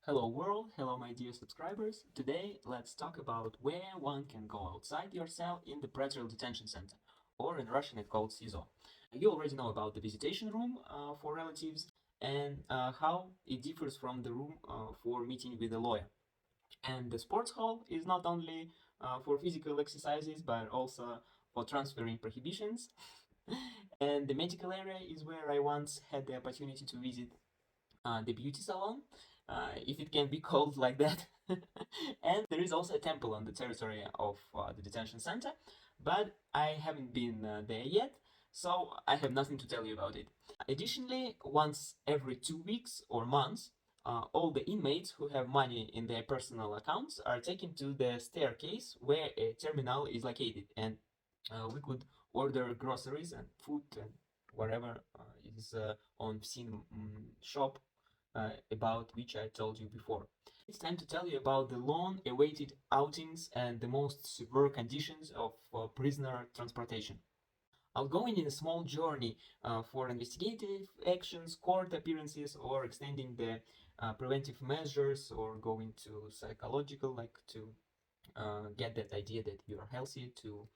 Hello world, hello my dear subscribers. Today let's talk about where one can go outside your cell in the pretrial detention center, or in Russian it's called SIZO. You already know about the visitation room for relatives and how it differs from the room for meeting with a lawyer. And the sports hall is not only for physical exercises but also for transferring prohibitions. And the medical area is where I once had the opportunity to visit the beauty salon, if it can be called like that. And there is also a temple on the territory of the detention center, but I haven't been there yet, so I have nothing to tell you about it. Additionally, once every 2 weeks or months, all the inmates who have money in their personal accounts are taken to the staircase where a terminal is located, and we could order groceries and food and whatever is on scene shop about which I told you before. It's time to tell you about the long-awaited outings and the most severe conditions of prisoner transportation. Outgoing in a small journey for investigative actions, court appearances, or extending the preventive measures, or going to psychological, like to get that idea that you are healthy to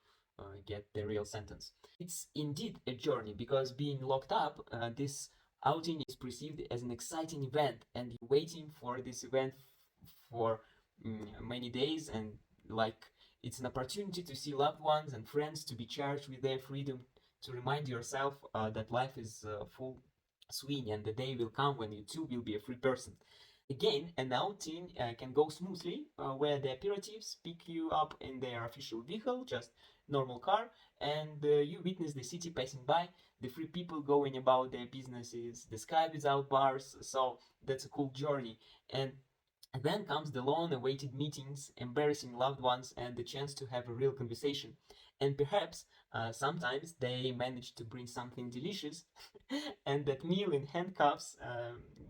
get the real sentence. It's indeed a journey because being locked up, this outing is perceived as an exciting event, and you're waiting for this event for many days, and like it's an opportunity to see loved ones and friends, to be charged with their freedom, to remind yourself that life is full swing and the day will come when you too will be a free person. Again, an outing can go smoothly where the operatives pick you up in their official vehicle, just normal car, and you witness the city passing by, the free people going about their businesses, the sky without bars. So that's a cool journey. And then comes the long-awaited meetings, embarrassing loved ones, and the chance to have a real conversation. And perhaps sometimes they manage to bring something delicious, and that meal in handcuffs,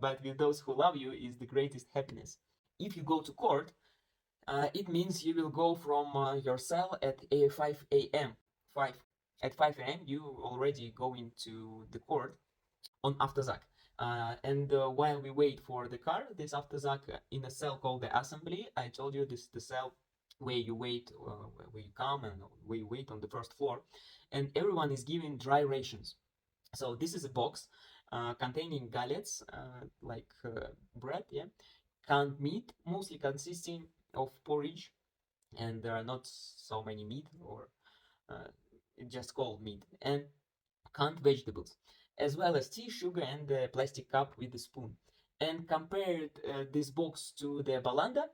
but with those who love you, is the greatest happiness. If you go to court, it means you will go from your cell at 5 a.m. 5 at 5 a.m. You already going to the court on AVTOZAK. And while we wait for the car, this AVTOZAK in a cell called the assembly. I told you this is the cell where you wait, where you come and where you wait on the first floor, and everyone is given dry rations. So this is a box containing gallets, like bread, yeah, canned meat, mostly consisting of porridge, and there are not so many meat, or uh, just called meat, and canned vegetables, as well as tea, sugar, and the plastic cup with the spoon. And compared this box to the Balanda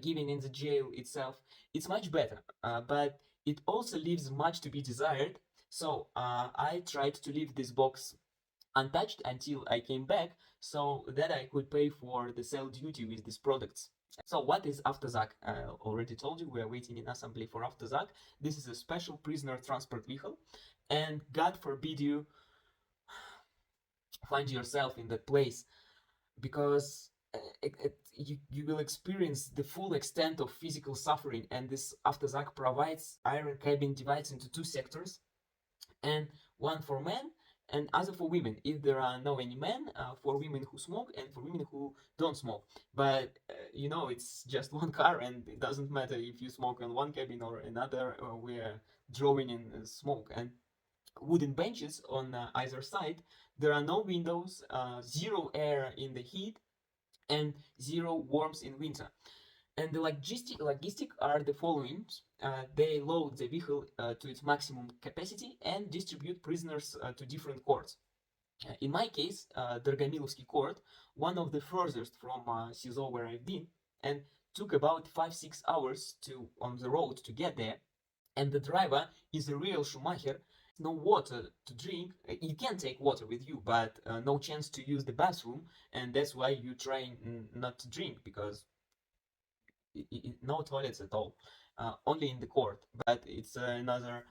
given in the jail itself, it's much better, but it also leaves much to be desired. So I tried to leave this box untouched until I came back, so that I could pay for the cell duty with these products. So what is AVTOZAK? I already told you we are waiting in assembly for AVTOZAK. This is a special prisoner transport vehicle, and God forbid you find yourself in that place, because you will experience the full extent of physical suffering. And this AVTOZAK provides iron cabin divides into two sectors, and one for men and other for women, if there are no any men, for women who smoke and for women who don't smoke. But it's just one car, and it doesn't matter if you smoke in one cabin or another. We're drawing in smoke, and wooden benches on either side. There are no windows, zero air in the heat, and zero warmth in winter. And the logistic are the following. They load the vehicle to its maximum capacity and distribute prisoners to different courts. In my case, Dargamilovsky court, one of the furthest from SIZO where I've been, and took about 5-6 hours on the road to get there. And the driver is a real Schumacher. No water to drink. You can take water with you, but no chance to use the bathroom, and that's why you try not to drink, because no toilets at all, only in the court. But it's another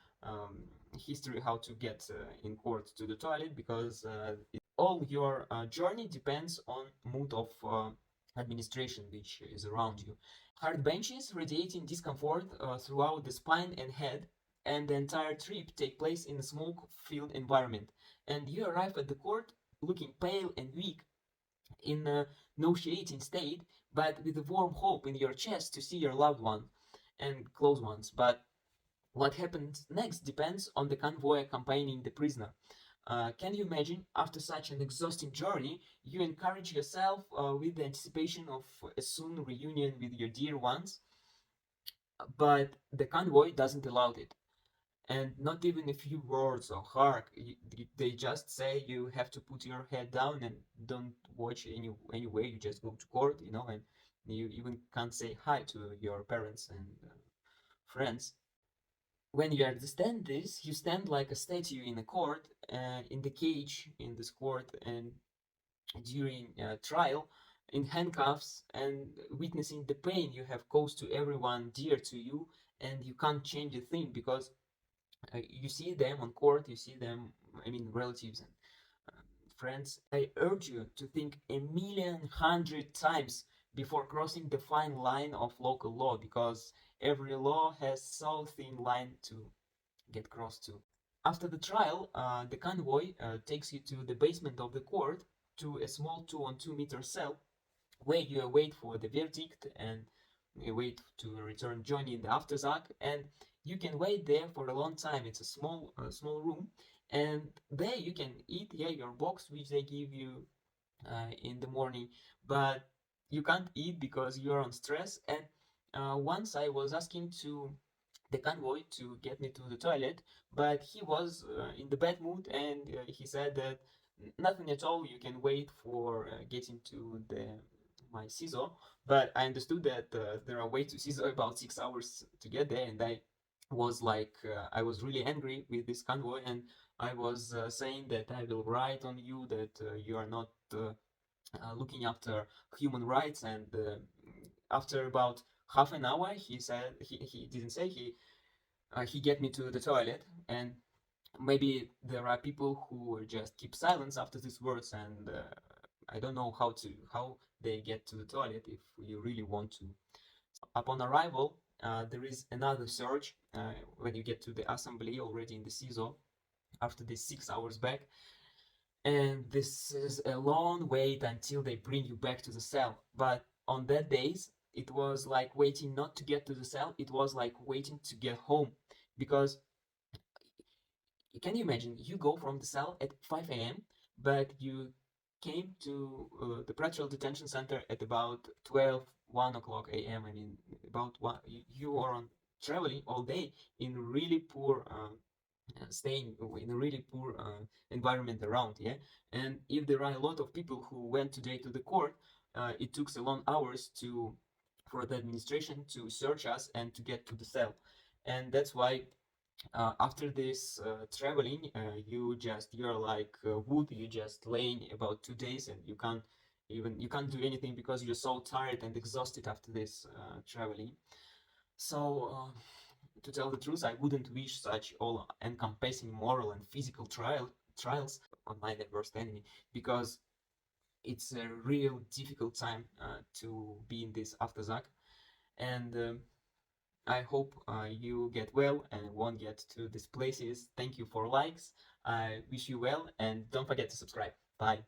history how to get in court to the toilet, because all your journey depends on mood of administration which is around you. Hard benches radiating discomfort throughout the spine and head, and the entire trip take place in a smoke-filled environment. And you arrive at the court looking pale and weak, in a nauseating state, but with a warm hope in your chest to see your loved one and close ones. But what happens next depends on the convoy accompanying the prisoner. Can you imagine, after such an exhausting journey, you encourage yourself with the anticipation of a soon reunion with your dear ones, but the convoy doesn't allow it. And not even a few words or hug. They just say you have to put your head down and don't watch anyway. You just go to court, and you even can't say hi to your parents and friends. When you understand this, you stand like a statue in a court, in the cage, in this court, and during trial, in handcuffs, and witnessing the pain you have caused to everyone dear to you, and you can't change a thing because you see them on court, you see them, I mean, relatives and friends. I urge you to think a million hundred times before crossing the fine line of local law, because every law has so thin line to get crossed to. After the trial, the convoy takes you to the basement of the court, to a small 2-on-2 meter cell where you await for the verdict and you wait to return joining the AVTOZAK, and you can wait there for a long time. It's a small room, and there you can eat, yeah, your box which they give you in the morning, but you can't eat because you're on stress. And once I was asking to the convoy to get me to the toilet, but he was in the bad mood, and he said that nothing at all. You can wait for getting to the my SIZO. But I understood that there are way to SIZO about 6 hours to get there, and I was really angry with this convoy, and I was saying that I will write on you that you are not looking after human rights. And after about half an hour, he didn't say he get me to the toilet. And maybe there are people who just keep silence after these words, and I don't know how they get to the toilet if you really want to. Upon arrival, there is another search when you get to the assembly already in the SIZO after the 6 hours back, and this is a long wait until they bring you back to the cell. But on that days, it was like waiting not to get to the cell, it was like waiting to get home. Because can you imagine, you go from the cell at 5 a.m., but you came to the pretrial detention center at about 1 o'clock a.m. I mean, about one, you are on traveling all day in really poor staying in a really poor environment around, yeah. And if there are a lot of people who went today to the court, it took a long hours to for the administration to search us and to get to the cell. And that's why after this traveling, you're like wood. You just laying about 2 days, and you can't do anything because you're so tired and exhausted after this traveling. So to tell the truth, I wouldn't wish such all-encompassing moral and physical trials on my worst enemy, because it's a real difficult time to be in this AVTOZAK. And I hope you get well and won't get to these places. Thank you for likes. I wish you well, and don't forget to subscribe. Bye.